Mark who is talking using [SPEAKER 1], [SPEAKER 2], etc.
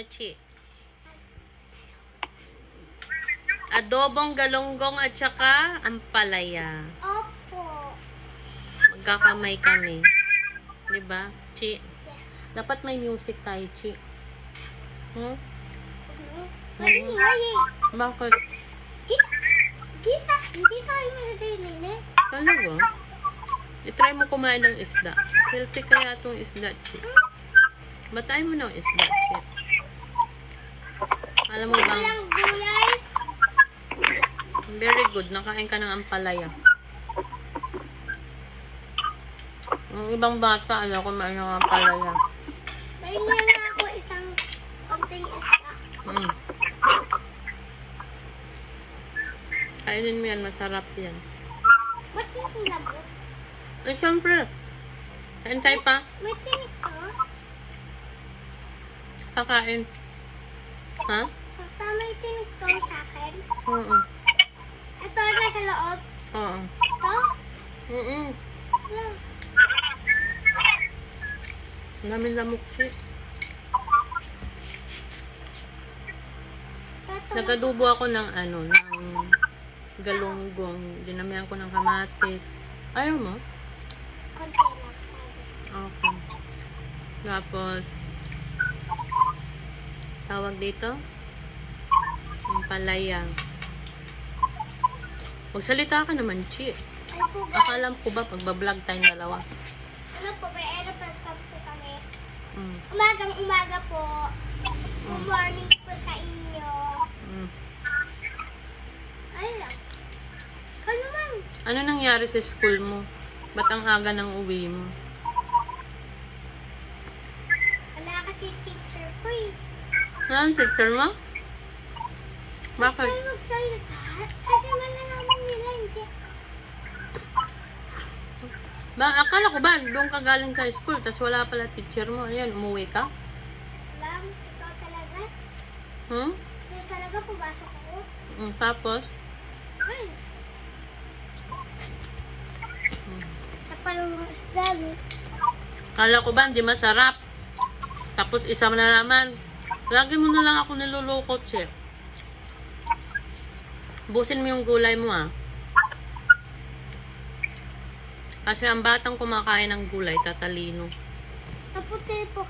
[SPEAKER 1] Chi? Adobong galonggong at saka ampalaya.
[SPEAKER 2] Opo.
[SPEAKER 1] Magkakamay kami. Diba, Chi?
[SPEAKER 2] Yes.
[SPEAKER 1] Dapat may music tayo, Chi. Hmm?
[SPEAKER 2] Maingay.
[SPEAKER 1] Bakit?
[SPEAKER 2] Kita, hindi tayo maililinis.
[SPEAKER 1] Talaga? I-try mo kumain ng isda. Healthy kaya itong isda, Chi. Batay mo ng isda, Chi. Alam mo bang,
[SPEAKER 2] Walang gulay.
[SPEAKER 1] very good, nakain ka ng ampalaya. Yung ibang bata, alam ko kumain ng ampalaya.
[SPEAKER 2] Pahingan na ako isang konting isda.
[SPEAKER 1] Kainin mo yan, masarap yan.
[SPEAKER 2] Ba't yung labot?
[SPEAKER 1] Eh, syempre. Hintay pa.
[SPEAKER 2] May tinik ko.
[SPEAKER 1] Pakain. Ha?
[SPEAKER 2] Basta may tinik ko sa akin.
[SPEAKER 1] Oo.
[SPEAKER 2] Ito na sa loob.
[SPEAKER 1] Oo.
[SPEAKER 2] Ito?
[SPEAKER 1] Oo.
[SPEAKER 2] Wala.
[SPEAKER 1] Ang daming lamok, Chi.
[SPEAKER 2] Ito.
[SPEAKER 1] Nagadubo ako ng ng galunggong. Dinamihan ko ng kamatis. Ayaw mo?
[SPEAKER 2] Konti lang, sabi.
[SPEAKER 1] Okay. Tapos, tawag dito? Ang palaya. Magsalita ka naman, Chi.
[SPEAKER 2] Ay po ba?
[SPEAKER 1] Akalam ko ba pagbablog tayong dalawa?
[SPEAKER 2] Ano po ba? Aeroplane po kami.
[SPEAKER 1] Mm.
[SPEAKER 2] Umagang-umaga po. Good morning po sa inyo.
[SPEAKER 1] Mm.
[SPEAKER 2] Ay lang. Ikaw naman.
[SPEAKER 1] Ano nangyari sa school mo? Ba't ang aga ng uwi mo?
[SPEAKER 2] Wala kasi teacher ko eh.
[SPEAKER 1] Ano, teacher mo? Bakit?
[SPEAKER 2] Ay, magsalita. Kasi malalaman nila hindi.
[SPEAKER 1] Akala ko ba, doon ka galing sa school, tas wala pala teacher mo. Ayan, umuwi ka?
[SPEAKER 2] Wala, totoo talaga.
[SPEAKER 1] Hmm?
[SPEAKER 2] Hindi talaga pumasok ako.
[SPEAKER 1] Tapos?
[SPEAKER 2] Ay. Sa palulong isda, no?
[SPEAKER 1] Akala ko ba, hindi masarap. Tapos isa na naman. Lagi mo na lang ako nilulukot, Che. Busin mo yung gulay mo, ah. Kasi ang batang kumakain ng gulay, tatalino.
[SPEAKER 2] Naputi po